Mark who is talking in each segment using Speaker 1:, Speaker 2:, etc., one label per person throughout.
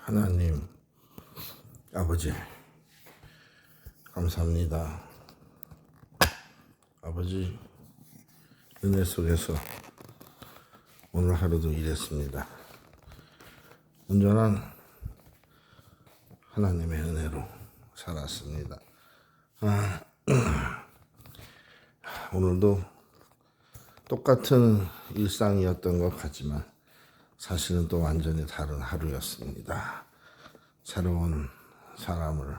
Speaker 1: 하나님 아버지 감사합니다. 아버지 은혜 속에서 오늘 하루도 일했습니다. 온전한 하나님의 은혜로 살았습니다. 오늘도 똑같은 일상이었던 것 같지만 사실은 또 완전히 다른 하루였습니다. 새로운 사람을,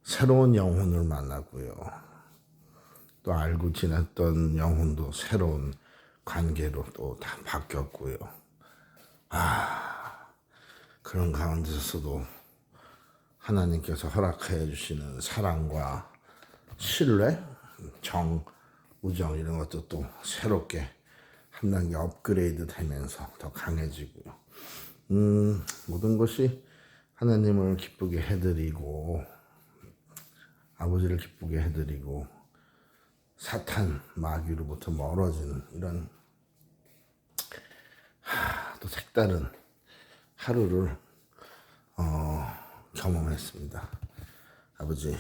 Speaker 1: 새로운 영혼을 만났고요. 또 알고 지냈던 영혼도 새로운 관계로 또 다 바뀌었고요. 그런 가운데서도 하나님께서 허락해 주시는 사랑과 신뢰, 정, 우정 이런 것도 또 새롭게 한 단계 업그레이드 되면서 더 강해지고요. 모든 것이 하나님을 기쁘게 해드리고 아버지를 기쁘게 해드리고 사탄 마귀로부터 멀어지는 이런 또 색다른 하루를 경험했습니다. 아버지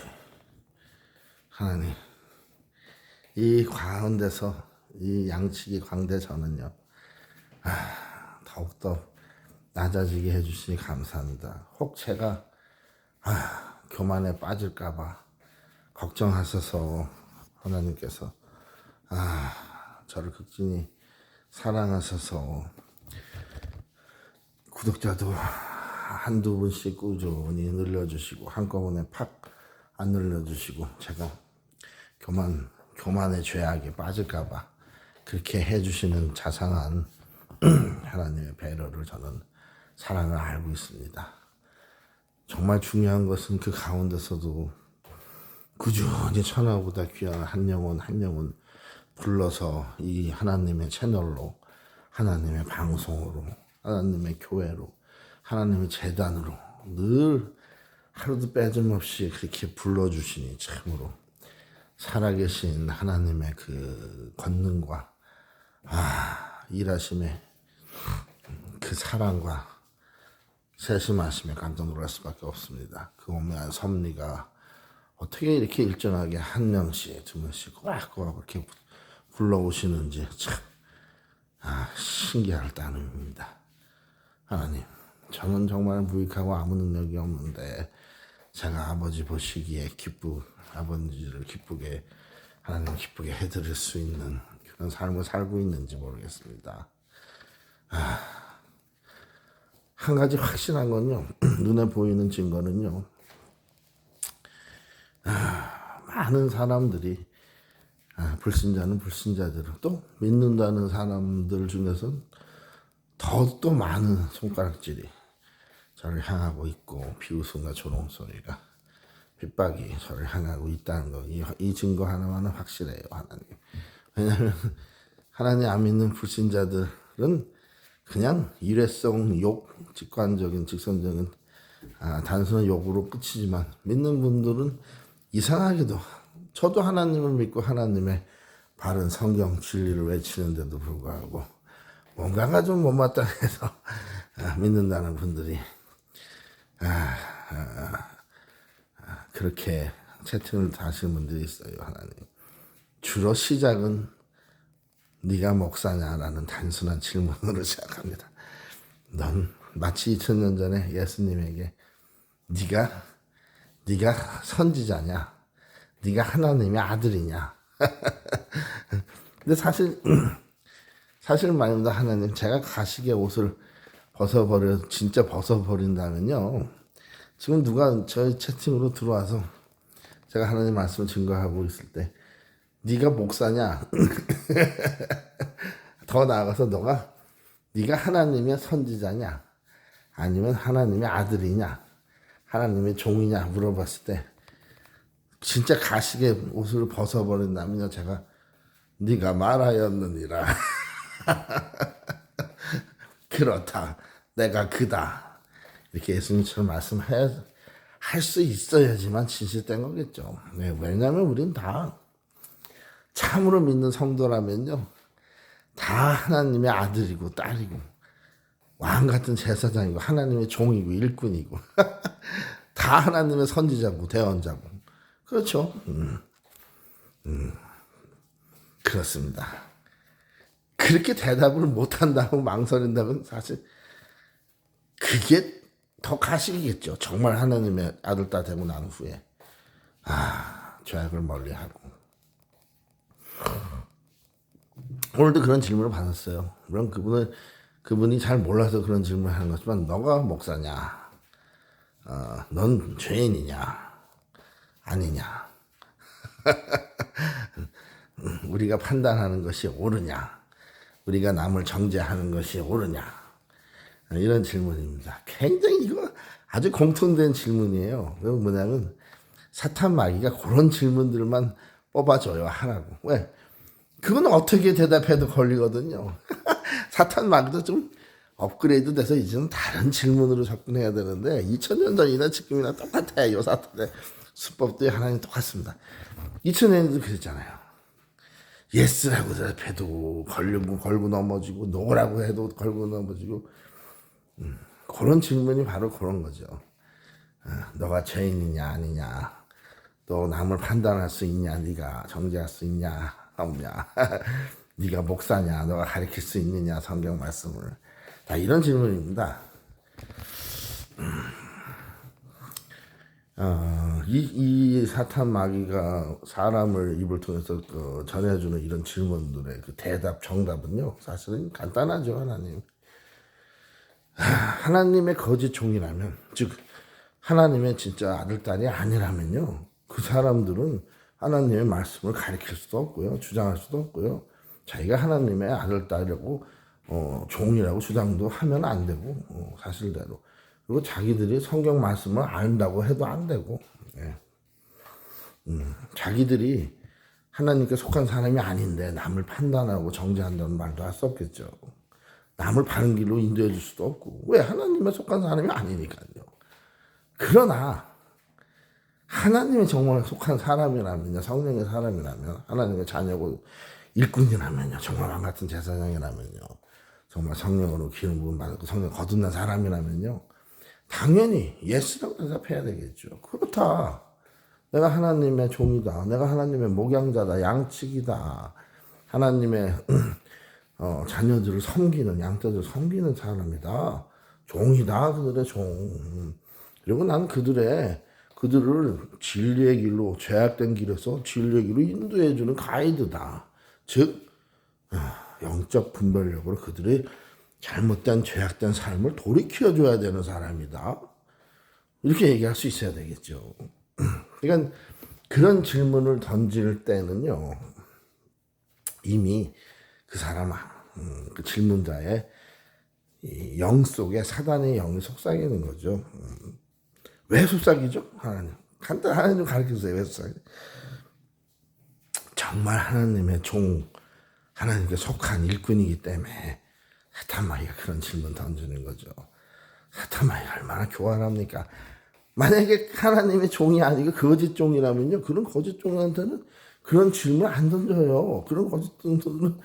Speaker 1: 하나님, 이 가운데서 이 양치기 광대 저는요 더욱더 낮아지게 해주시니 감사합니다. 혹 제가 교만에 빠질까봐 걱정하셔서 하나님께서 저를 극진히 사랑하셔서 구독자도 한두 분씩 꾸준히 늘려주시고 한꺼번에 팍 안 늘려주시고 제가 교만의 죄악에 빠질까봐 그렇게 해주시는 자상한 하나님의 배려를 저는 사랑을 알고 있습니다. 정말 중요한 것은 그 가운데서도 꾸준히 천하보다 귀한 한 영혼 불러서 이 하나님의 채널로, 하나님의 방송으로, 하나님의 교회로, 하나님의 재단으로 늘 하루도 빼짐없이 그렇게 불러주시니 참으로 살아계신 하나님의 그 권능과 일하심의 그 사랑과 세심하심에 깜짝 놀랄 수밖에 없습니다. 그 오묘한 섭리가 어떻게 이렇게 일정하게 한 명씩 두 명씩 꼬박꼬박 그렇게 불러오시는지 참 신기할 따름입니다. 하나님, 저는 정말 무익하고 아무 능력이 없는데 제가 아버지 보시기에 아버지를 기쁘게, 하나님 기쁘게 해드릴 수 있는 그런 삶을 살고 있는지 모르겠습니다. 한 가지 확실한 건요, 눈에 보이는 증거는요, 많은 사람들이 불신자는 불신자대로 또 믿는다는 사람들 중에서는 더 또 많은 손가락질이 저를 향하고 있고 비웃음과 조롱소리가 핍박이 저를 향하고 있다는 거, 이 증거 하나만은 확실해요. 하나님. 왜냐하면 하나님 안 믿는 불신자들은 그냥 일회성 욕, 직관적인 직선적인 단순한 욕으로 끝이지만 믿는 분들은 이상하게도 저도 하나님을 믿고 하나님의 바른 성경 진리를 외치는데도 불구하고 뭔가가 좀 못마땅해서 믿는다는 분들이 그렇게 채팅을 다시는 분들이 있어요. 하나님, 주로 시작은 네가 목사냐라는 단순한 질문으로 시작합니다. 넌 마치 2000년 전에 예수님에게 네가 선지자냐, 네가 하나님의 아들이냐. 근데 사실 말입니다. 하나님, 제가 가시게 옷을 진짜 벗어버린다면요, 지금 누가 저희 채팅으로 들어와서 제가 하나님 말씀을 증거하고 있을 때 네가 목사냐 더 나아가서 네가 하나님의 선지자냐 아니면 하나님의 아들이냐 하나님의 종이냐 물어봤을 때 진짜 가시게 옷을 벗어버린다면요, 제가 네가 말하였느니라 그렇다, 내가 그다, 이렇게 예수님처럼 말씀할 수 있어야지만 진실된 거겠죠. 왜냐하면 우린 다 참으로 믿는 성도라면요 다 하나님의 아들이고 딸이고 왕 같은 제사장이고 하나님의 종이고 일꾼이고 다 하나님의 선지자고 대언자고 그렇죠. 그렇습니다. 그렇게 대답을 못한다고 망설인다면 사실 그게 더 가식이겠죠. 정말 하나님의 아들 딸 되고 난 후에 죄악을 멀리하고. 오늘도 그런 질문을 받았어요. 물론 그분이 잘 몰라서 그런 질문을 하는 거지만 너가 목사냐? 넌 죄인이냐? 아니냐? 우리가 판단하는 것이 옳으냐? 우리가 남을 정죄하는 것이 옳으냐? 이런 질문입니다. 굉장히 이거 아주 공통된 질문이에요. 뭐냐면 사탄 마귀가 그런 질문들만 뽑아줘요. 하라고. 왜? 그건 어떻게 대답해도 걸리거든요. 사탄 마귀도 좀 업그레이드 돼서 이제는 다른 질문으로 접근해야 되는데 2000년 전이나 지금이나 똑같아요. 사탄의 수법도 하나님 똑같습니다. 2000년에도 그랬잖아요. 예스라고 대답해도 걸고 넘어지고 노라고 해도 걸고 넘어지고 그런 질문이 바로 그런 거죠. 너가 죄인이냐 아니냐, 너 남을 판단할 수 있냐, 네가 정죄할 수 있냐 없냐, 네가 목사냐, 너가 가르칠 수 있느냐 성경 말씀을, 다 이런 질문입니다. 이 사탄 마귀가 사람을 입을 통해서 전해주는 이런 질문들의 그 대답 정답은요 사실은 간단하죠. 하나님의 거짓 종이라면, 즉 하나님의 진짜 아들 딸이 아니라면요 그 사람들은 하나님의 말씀을 가르칠 수도 없고요 주장할 수도 없고요 자기가 하나님의 아들 딸이라고 종이라고 주장도 하면 안 되고 사실대로, 그리고 자기들이 성경 말씀을 안다고 해도 안 되고, 자기들이 하나님께 속한 사람이 아닌데 남을 판단하고 정죄한다는 말도 할 수 없겠죠. 남을 바른 길로 인도해 줄 수도 없고, 왜? 하나님에 속한 사람이 아니니까요. 그러나 하나님의 정말 속한 사람이라면요, 성령의 사람이라면, 하나님의 자녀고 일꾼이라면요, 정말 왕 같은 제사장이라면요, 정말 성령으로 기름 부음 받고 성령 거듭난 사람이라면요, 당연히 예스라고 대답해야 되겠죠. 그렇다. 내가 하나님의 종이다. 내가 하나님의 목양자다. 양측이다. 하나님의 자녀들을 섬기는, 양떼들을 섬기는 사람이다. 종이다. 그들의 종. 그리고 난 그들을 진리의 길로, 죄악된 길에서 진리의 길로 인도해주는 가이드다. 즉 영적 분별력으로 그들의 잘못된 죄악된 삶을 돌이켜줘야 되는 사람이다. 이렇게 얘기할 수 있어야 되겠죠. 그러니까 그런 질문을 던질 때는요 이미 그 사람, 그 질문자의 영 속에 사단의 영이 속삭이는 거죠. 왜 속삭이죠? 하나님 좀 가르쳐주세요. 왜 속삭이죠? 정말 하나님의 종, 하나님께 속한 일꾼이기 때문에 사탄 마귀가 그런 질문 던지는 거죠. 사탄 마귀가 얼마나 교활합니까? 만약에 하나님의 종이 아니고 거짓 종이라면요, 그런 거짓 종한테는 그런 질문 안 던져요. 그런 거짓 종들은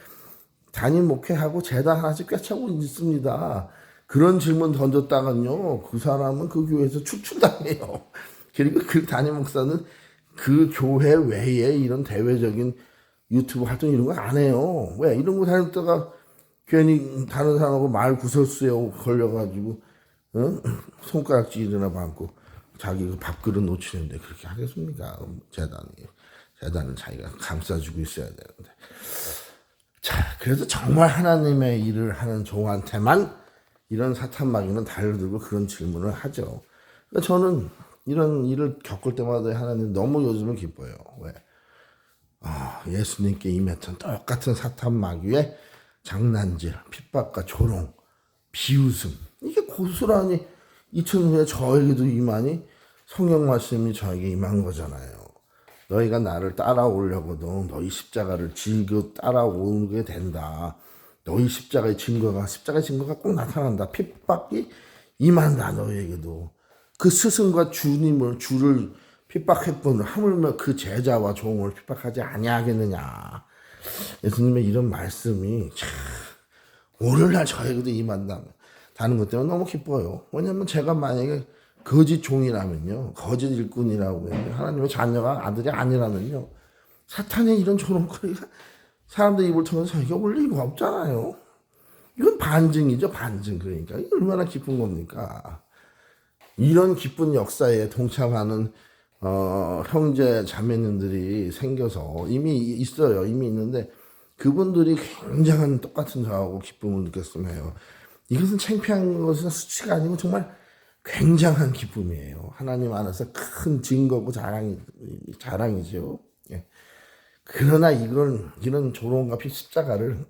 Speaker 1: 담임 목회하고 재단 하나씩 꿰차고 있습니다. 그런 질문 던졌다간요, 그 사람은 그 교회에서 추출당해요. 그리고 그 담임 목사는 그 교회 외에 이런 대외적인 유튜브 활동 이런 거 안 해요. 왜? 이런 거 다녔다가 괜히 다른 사람하고 말 구설수에 걸려가지고 손가락질이나 받고 자기 그 밥그릇 놓치는데 그렇게 하겠습니까? 재단은 자기가 감싸주고 있어야 되는데. 자, 그래서 정말 하나님의 일을 하는 종한테만 이런 사탄 마귀는 달려들고 그런 질문을 하죠. 그러니까 저는 이런 일을 겪을 때마다 하나님 너무 요즘은 기뻐요. 왜? 예수님께 임했던 똑같은 사탄 마귀의 장난질, 핍박과 조롱, 비웃음, 이게 고스란히 2000년 후에 저에게도 임하니 성경 말씀이 저에게 임한 거잖아요. 너희가 나를 따라오려고도 너희 십자가를 지고 따라오게 된다. 너희 십자가의 증거가 꼭 나타난다. 핍박이 임한다. 너희에게도. 그 스승과 주를 핍박했거늘 하물며 그 제자와 종을 핍박하지 아니하겠느냐. 예수님의 이런 말씀이 참 오늘날 저에게도 임한다. 다는 것 때문에 너무 기뻐요. 왜냐면 제가 만약에 거짓 종이라면요, 거짓 일꾼이라고 해요. 하나님의 자녀가 아들이 아니라면요, 사탄의 이런 조롱거리가 사람들 입을 통해서 저에게 올 리가 없잖아요. 이건 반증이죠, 반증. 그러니까 이게 얼마나 기쁜 겁니까? 이런 기쁜 역사에 동참하는 형제 자매님들이 생겨서 이미 있어요. 이미 있는데 그분들이 굉장한 똑같은 저하고 기쁨을 느꼈으면 해요. 이것은 창피한 것은 수치가 아니고 정말 굉장한 기쁨이에요. 하나님 안에서 큰 증거고 자랑이죠. 예. 그러나 이런 조롱과 십자가를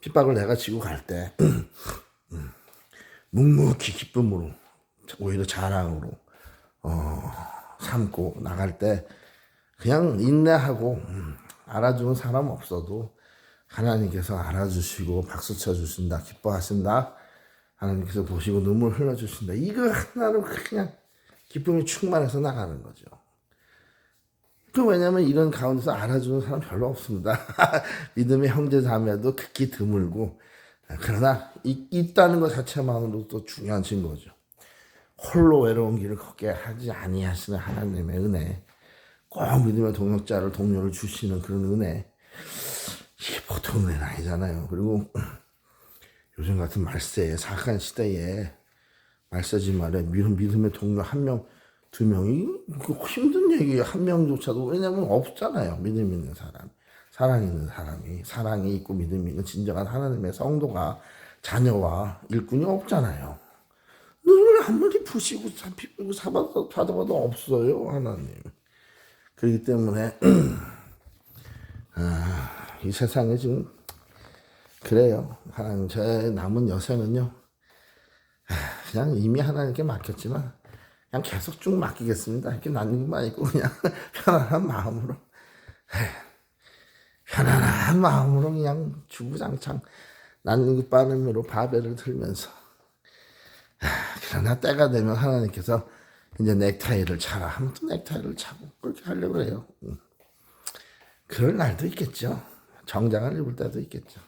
Speaker 1: 핍박을 내가 지고 갈 때 묵묵히 기쁨으로 오히려 자랑으로 삼고 나갈 때 그냥 인내하고 알아주는 사람 없어도 하나님께서 알아주시고 박수 쳐주신다, 기뻐하신다, 하나님께서 보시고 눈물 흘려주신다, 이거 하나로 그냥 기쁨이 충만해서 나가는 거죠. 왜냐하면 이런 가운데서 알아주는 사람 별로 없습니다. 믿음의 형제 자매도 극히 드물고, 그러나 있다는 것 자체만으로도 중요한 증거죠. 홀로 외로운 길을 걷게 하지 아니하시는 하나님의 은혜, 꼭 믿음의 동료를 주시는 그런 은혜, 이게 보통 은혜는 아니잖아요. 그리고 요즘 같은 말세에, 사악한 시대에 말세지 말에 믿음의 동료 한 명, 두 명이 힘든 얘기예요. 한 명조차도. 왜냐면 없잖아요. 믿음 있는 사람, 사랑 있는 사람이, 사랑이 있고 믿음이 있는 진정한 하나님의 성도가, 자녀와 일꾼이 없잖아요. 눈을 아무리 부시고 찾아봐도 없어요, 하나님. 그렇기 때문에 이 세상에 지금 그래요. 하나님, 제 남은 여생은요, 그냥 이미 하나님께 맡겼지만 그냥 계속 쭉 맡기겠습니다. 이렇게 난리만 있고 그냥 편안한 마음으로 그냥 주구장창 난리바람으로 바벨을 들면서, 그러나 때가 되면 하나님께서 이제 넥타이를 차라 하면 또 넥타이를 차고 그렇게 하려고 해요. 그럴 날도 있겠죠. 정장을 입을 때도 있겠죠.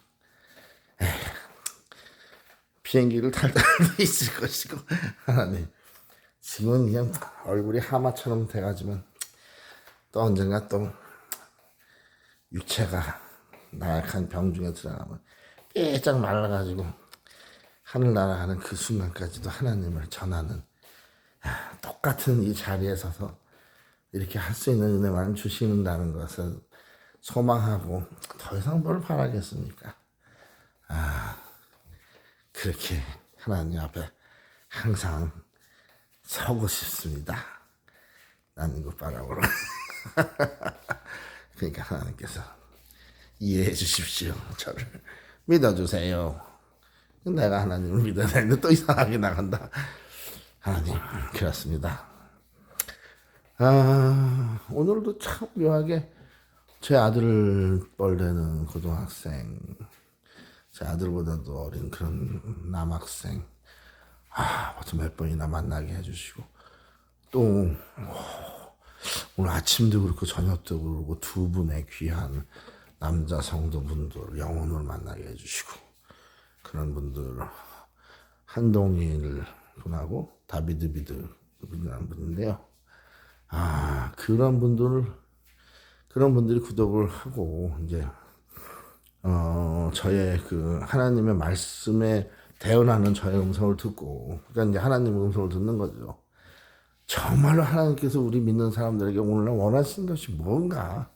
Speaker 1: 비행기를 탈 때도 있을 것이고, 하나님, 지금은 그냥 얼굴이 하마처럼 돼가지만 또 언젠가 또 육체가 나약한 병중에 들어가면 삐짝 말라가지고 하늘 날아가는 그 순간까지도 하나님을 전하는, 똑같은 이 자리에 서서 이렇게 할 수 있는 은혜만 주시는다는 것을 소망하고 더 이상 뭘 바라겠습니까? 그렇게 하나님 앞에 항상 서고 싶습니다. 나는 그 바람으로. 그러니까 하나님께서 이해해 주십시오. 저를 믿어주세요. 내가 하나님을 믿어야 되는데 또 이상하게 나간다. 하나님, 그렇습니다. 오늘도 참 묘하게 제 아들 뻘되는 고등학생, 제 아들보다도 어린 그런 남학생, 벌써 몇 번이나 만나게 해주시고, 또 오늘 아침도 그렇고 저녁도 그렇고 두 분의 귀한 남자 성도분들 영혼을 만나게 해주시고, 그런 분들, 한동일 분하고 다비드 비드라는 분인데요. 그런 분들이 구독을 하고 이제 저의 그 하나님의 말씀에 대언하는 저의 음성을 듣고, 그러니까 이제 하나님의 음성을 듣는 거죠. 정말로 하나님께서 우리 믿는 사람들에게 오늘 원하시는 것이 뭔가?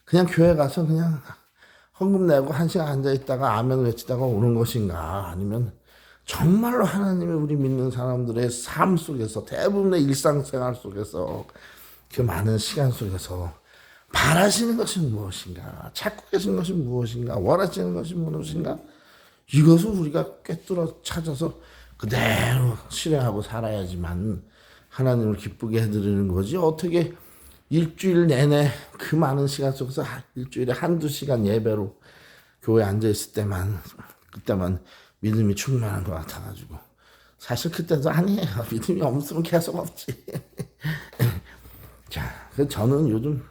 Speaker 1: 그냥 교회 가서 그냥 헌금 내고 한 시간 앉아 있다가 아멘 외치다가 오는 것인가? 아니면 정말로 하나님이 우리 믿는 사람들의 삶 속에서, 대부분의 일상생활 속에서, 그 많은 시간 속에서 바라시는 것이 무엇인가? 찾고 계신 것이 무엇인가? 원하시는 것이 무엇인가? 이것을 우리가 꿰뚫어 찾아서 그대로 실행하고 살아야지만 하나님을 기쁘게 해드리는 거지. 어떻게 일주일 내내 그 많은 시간 속에서 일주일에 한두 시간 예배로 교회에 앉아있을 그때만 믿음이 충만한 것 같아가지고, 사실 그때도 아니에요. 믿음이 없으면 계속 없지. 자, 저는 요즘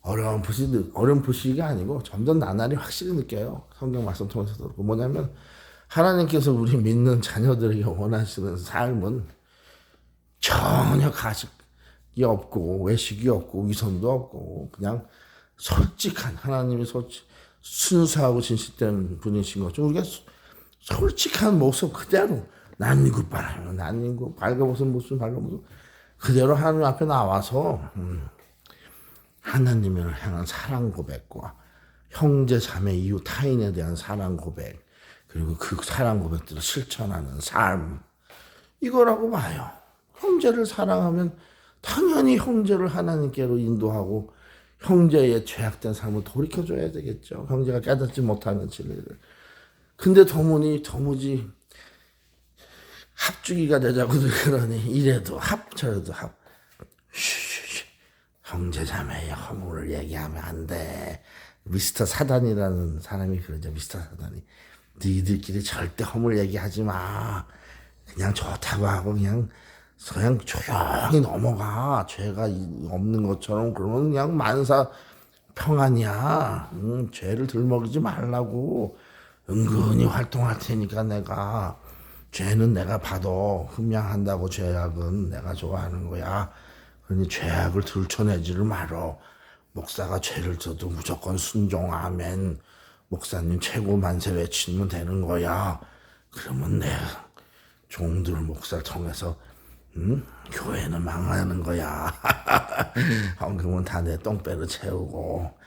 Speaker 1: 어렴풋이가 아니고 점점 나날이 확실히 느껴요. 성경 말씀 통해서도. 뭐냐면 하나님께서 우리 믿는 자녀들에게 원하시는 삶은 전혀 가식이 없고 외식이 없고 위선도 없고 그냥 솔직한 하나님이 순수하고 진실된 분이신 거죠. 우리가 솔직한 모습 그대로 낯익고 바라면 낯익고 밝아보선 모습 밝아보선 그대로 하나님 앞에 나와서 하나님을 향한 사랑 고백과 형제 자매 이웃 타인에 대한 사랑 고백 그리고 그 사랑 고백들을 실천하는 삶 이거라고 봐요. 형제를 사랑하면 당연히 형제를 하나님께로 인도하고 형제의 죄악된 삶을 돌이켜줘야 되겠죠. 형제가 깨닫지 못하는 진리를. 근데 도무지 합주기가 되자고들 그러니 이래도 합 저래도 합. 쉬쉬쉬. 형제 자매의 허물을 얘기하면 안 돼. 미스터 사단이라는 사람이 그러죠. 미스터 사단이. 너희들끼리 절대 허물 얘기하지 마. 그냥 좋다고 하고 그냥 조용히 넘어가. 죄가 없는 것처럼 그러면 그냥 만사 평안이야. 죄를 들먹이지 말라고. 은근히 활동할 테니까 내가. 죄는 내가 봐도 흠양한다고 죄악은 내가 좋아하는 거야. 그러니 죄악을 들춰내지를 말어. 목사가 죄를 져도 무조건 순종하면 목사님 최고 만세 외치면 되는 거야. 그러면 내 종들 목사를 통해서 교회는 망하는 거야. 그러면 다 내 똥배를 채우고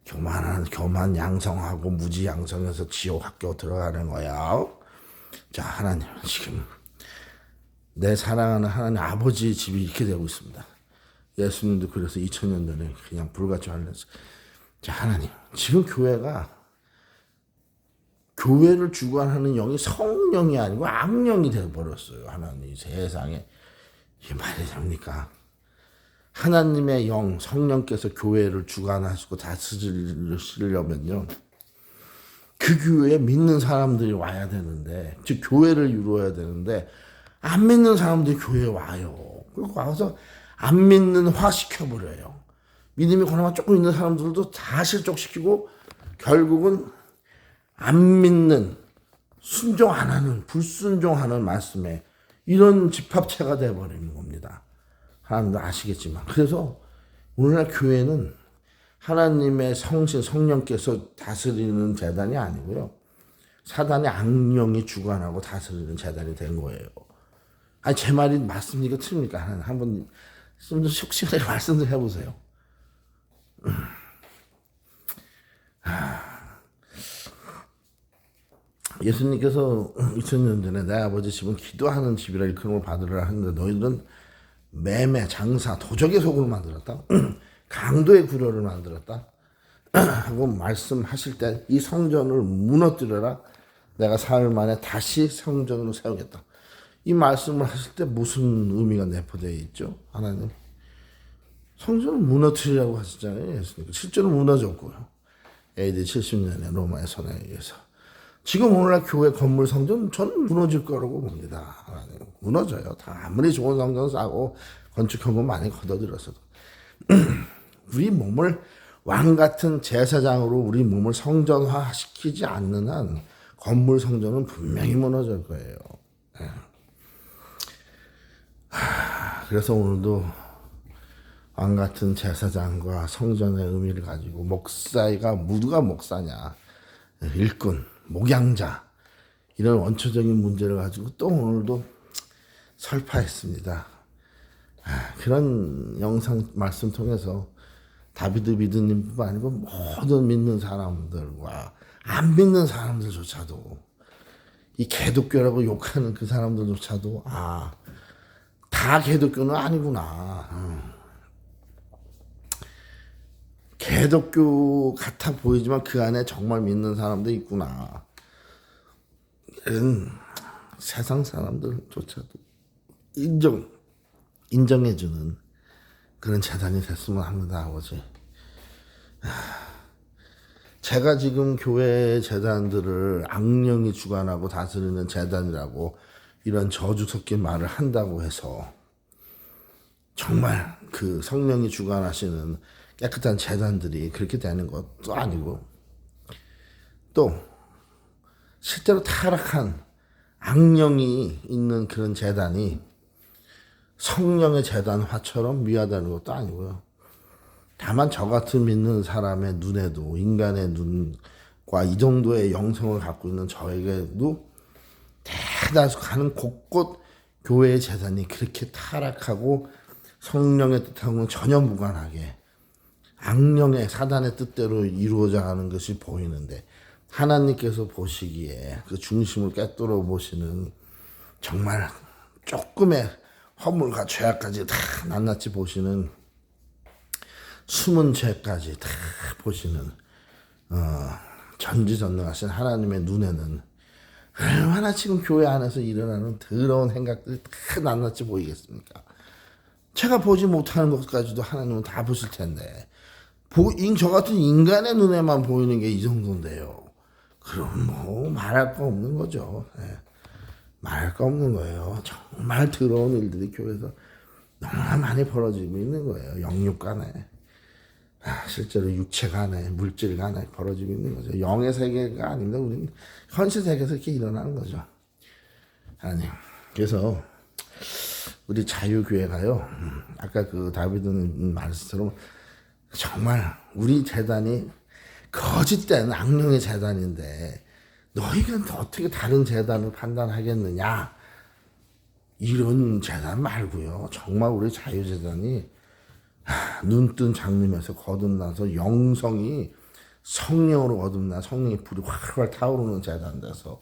Speaker 1: 교만 양성하고 무지 양성해서 지옥 학교 들어가는 거야. 자, 하나님 지금 내 사랑하는 하나님 아버지의 집이 이렇게 되고 있습니다. 예수님도 그래서 2000년 전에 그냥 불같이 환란했어요. 자, 하나님 지금 교회를 주관하는 영이 성령이 아니고 악령이 되어버렸어요. 하나님 세상에 이게 말이 됩니까? 하나님의 영 성령께서 교회를 주관하시고 다스리려면요 그 교회에 믿는 사람들이 와야 되는데 즉 교회를 이루어야 되는데 안 믿는 사람들이 교회에 와요. 그리고 와서 안 믿는화 시켜버려요. 믿음이 그나마 조금 있는 사람들도 다 실족시키고 결국은 안 믿는 순종 안 하는 불순종하는 말씀에 이런 집합체가 되어버리는 겁니다. 하나님도 아시겠지만 그래서 오늘날 교회는 하나님의 성신 성령께서 다스리는 재단이 아니고요. 사단의 악령이 주관하고 다스리는 재단이 된 거예요. 아니 제 말이 맞습니까? 틀립니까? 한번 좀 더 속시원하게 말씀 좀 해보세요. 예수님께서 2000년 전에 내 아버지 집은 기도하는 집이라 일컬음을 받으라 하는데 너희들은 매매, 장사, 도적의 속으로 만들었다. 강도의 구려를 만들었다. 하고 말씀하실 때 이 성전을 무너뜨려라. 내가 사흘 만에 다시 성전으로 세우겠다. 이 말씀을 하실 때 무슨 의미가 내포되어 있죠? 하나님. 성전을 무너뜨리라고 하셨잖아요. 예수님. 실제로 무너졌고요. AD 70년에 로마의 손에 의해서. 지금 오늘날 교회 건물 성전 저는 무너질 거라고 봅니다. 하나님. 무너져요. 다 아무리 좋은 성전 싸고 건축 현금 많이 걷어들였어도. 우리 몸을 왕 같은 제사장으로 우리 몸을 성전화 시키지 않는 한 건물 성전은 분명히 무너질 거예요. 그래서 오늘도 왕 같은 제사장과 성전의 의미를 가지고 목사가 누가 목사냐 일꾼 목양자 이런 원초적인 문제를 가지고 또 오늘도 설파했습니다. 그런 영상 말씀 통해서 다비드 믿음님뿐만 아니고 모든 믿는 사람들과 안 믿는 사람들조차도 이 개독교라고 욕하는 그 사람들조차도 다 개독교는 아니구나. 개독교 같아 보이지만 그 안에 정말 믿는 사람도 있구나. 이런 세상 사람들조차도 인정해주는 그런 재단이 됐으면 합니다, 아버지. 제가 지금 교회 재단들을 악령이 주관하고 다스리는 재단이라고 이런 저주 섞인 말을 한다고 해서 정말 그 성령이 주관하시는 깨끗한 재단들이 그렇게 되는 것도 아니고 또 실제로 타락한 악령이 있는 그런 재단이 성령의 재단화처럼 미화되는 것도 아니고요. 다만 저 같은 믿는 사람의 눈에도, 인간의 눈과 이 정도의 영성을 갖고 있는 저에게도 대다수 가는 곳곳 교회의 재단이 그렇게 타락하고 성령의 뜻하고는 전혀 무관하게 악령의 사단의 뜻대로 이루어져 가는 것이 보이는데, 하나님께서 보시기에 그 중심을 꿰뚫어 보시는, 정말 조금의 허물과 죄악까지 다 낱낱이 보시는, 숨은 죄까지 다 보시는 전지전능하신 하나님의 눈에는 얼마나 지금 교회 안에서 일어나는 더러운 행각들이 다 낱낱이 보이겠습니까? 제가 보지 못하는 것까지도 하나님은 다 보실 텐데, 저 같은 인간의 눈에만 보이는 게 이 정도인데요. 그럼 뭐 말할 거 없는 거죠. 네. 말할 거 없는 거예요. 정말 더러운 일들이 교회에서 너무나 많이 벌어지고 있는 거예요. 영육 간에, 실제로 육체 간에, 물질 간에 벌어지고 있는 거죠. 영의 세계가 아닙니다. 우리는 현실 세계에서 이렇게 일어나는 거죠. 아니, 그래서 우리 자유교회가요, 아까 그 다비드는 말씀처럼 정말 우리 재단이 거짓된 악령의 재단인데 너희가 어떻게 다른 재단을 판단하겠느냐, 이런 재단 말고요. 정말 우리 자유재단이 눈뜬 장님에서 거듭나서 영성이 성령으로 거듭나 성령의 불이 활활 타오르는 재단 돼서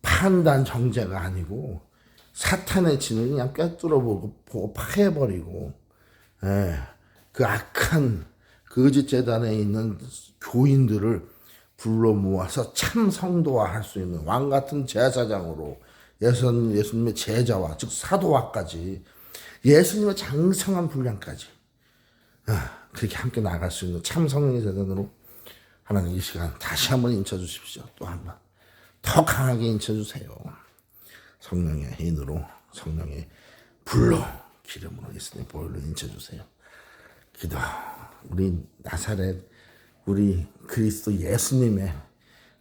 Speaker 1: 판단 정죄가 아니고 사탄의 진을 그냥 꿰뚫어 보고 파해버리고, 그 악한 거짓 재단에 있는 교인들을 불러 모아서 참 성도화할 수 있는 왕 같은 제사장으로 예수님의 제자와, 즉 사도화까지, 예수님의 장성한 분량까지 그렇게 함께 나갈 수 있는 참 성령의 재단으로 하나님 이 시간 다시 한번 인쳐주십시오. 또 한번 더 강하게 인쳐주세요. 성령의 인으로, 성령의 불로, 기름으로, 예수님 보혈로 인쳐주세요. 기도. 우리 나사렛, 우리 그리스도 예수님의,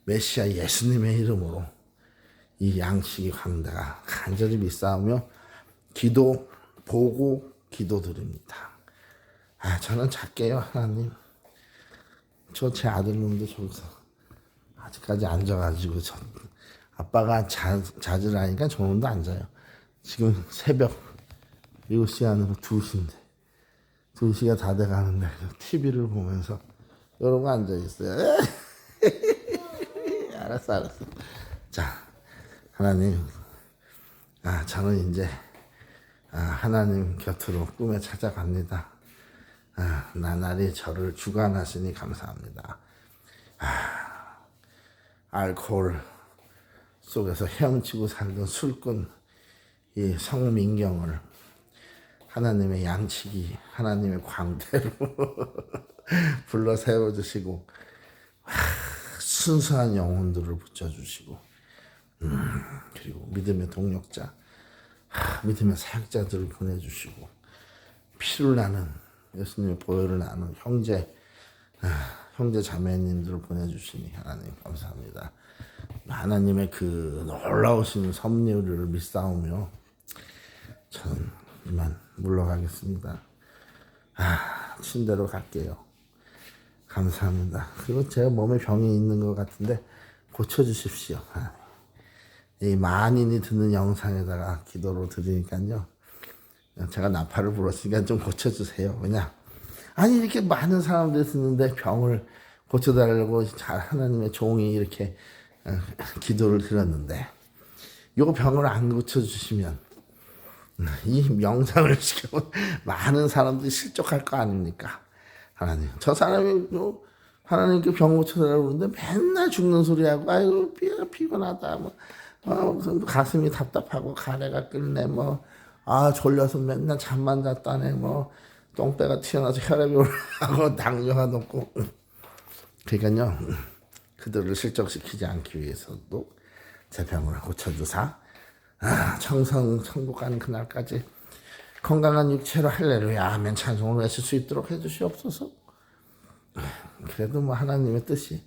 Speaker 1: 메시아 예수님의 이름으로 이 양식의 광대가 간절히 믿사오며 기도 보고 기도드립니다. 저는 작게요. 하나님, 저 제 아들놈도 저기서 아직까지 앉아가지고, 아빠가 자질 하니까 저놈도 앉아요. 지금 새벽 7시 안으로 2시인데 2시가 다 돼가는데 TV를 보면서 이러고 앉아있어요. 알았어. 자, 하나님, 저는 이제 하나님 곁으로 꿈에 찾아갑니다. 나날이 저를 주관하시니 감사합니다. 알코올 속에서 헤엄치고 살던 술꾼 이 성민경을 하나님의 양치기, 하나님의 광대로 불러 세워주시고, 순수한 영혼들을 붙여주시고, 그리고 믿음의 동력자, 믿음의 사역자들을 보내주시고, 피를 나는, 예수님의 보혈을 나는 형제 자매님들을 보내주시니 하나님 감사합니다. 하나님의 그 놀라우신 섭리를 믿사오며 저는 이만 물러가겠습니다. 침대로 갈게요. 감사합니다. 그리고 제가 몸에 병이 있는 것 같은데 고쳐주십시오. 이 만인이 듣는 영상에다가 기도로 드리니까요, 제가 나팔을 불었으니까 좀 고쳐주세요. 왜냐, 이렇게 많은 사람들이 듣는데 병을 고쳐달라고 하나님의 종이 이렇게 기도를 드렸는데, 요 병을 안 고쳐주시면 이 영상을 시켜 많은 사람들이 실족할 거 아닙니까? 하나님, 저 사람이 하나님께 병 고쳐달라고 그러는데 맨날 죽는 소리하고, 아이고 피곤하다, 가슴이 답답하고 가래가 끓네, 졸려서 맨날 잠만 잤다네, 똥배가 튀어나와서 혈압이 올라가고 당뇨가 높고. 그러니까요, 그들을 실족시키지 않기 위해서도 제 병을 고쳐주사 천국 가는 그날까지 건강한 육체로 할렐루야 아멘 찬송을 외칠 수 있도록 해주시옵소서. 그래도 하나님의 뜻이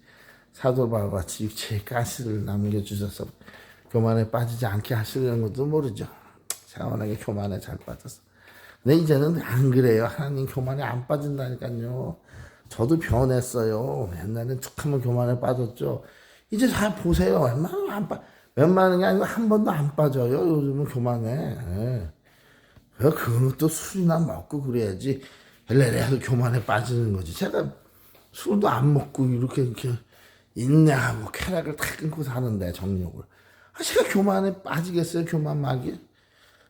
Speaker 1: 사도바울과 같이 육체의 가시를 남겨주셔서 교만에 빠지지 않게 하시려는 것도 모르죠. 제가 워낙에 교만에 잘 빠져서. 근데 이제는 안 그래요. 하나님 교만에 안 빠진다니까요. 저도 변했어요. 옛날엔 툭하면 교만에 빠졌죠. 이제 잘 보세요. 웬만한 게 아니고 한 번도 안 빠져요. 요즘은 교만에. 예. 그거는 또 술이나 먹고 그래야지. 엘레레도 교만에 빠지는 거지. 제가 술도 안 먹고 이렇게 인내하고 쾌락을 다 끊고 사는데 정욕을. 제가 교만에 빠지겠어요? 교만 막이?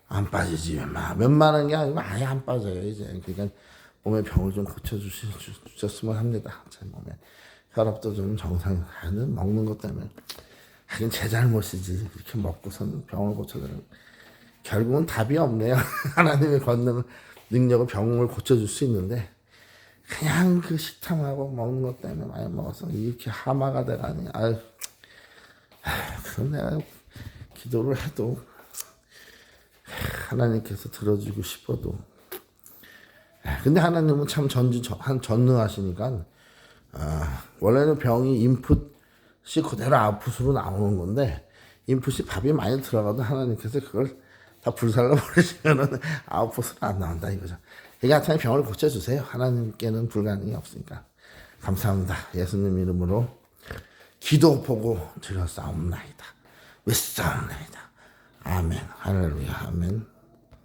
Speaker 1: 안 빠지지. 웬만한 게 아니고 아예 안 빠져요 이제. 그러니까 몸의 병을 좀 고쳐주셨으면 합니다. 제 몸에 혈압도 좀 정상. 하는 먹는 것 때문에 하긴 제 잘못이지. 이렇게 먹고선 병을 고쳐주는. 결국은 답이 없네요. 하나님의 권능 능력은 병을 고쳐줄 수 있는데 그냥 그 식탐하고 먹는 것 때문에 많이 먹어서 이렇게 하마가 돼가니. 그럼 내가 기도를 해도 하나님께서 들어주고 싶어도. 근데 하나님은 참 전능하시니까. 원래는 병이 인풋이 그대로 아웃풋으로 나오는 건데 인풋이 밥이 많이 들어가도 하나님께서 그걸 다 불살라 버리시면은 아웃풋으로 안 나온다 이거죠. 그러니까 하여튼 병을 고쳐주세요. 하나님께는 불가능이 없으니까. 감사합니다. 예수님 이름으로 기도 보고 드렸사옵나이다. 믿사옵나이다. 아멘. 할렐루야. 아멘.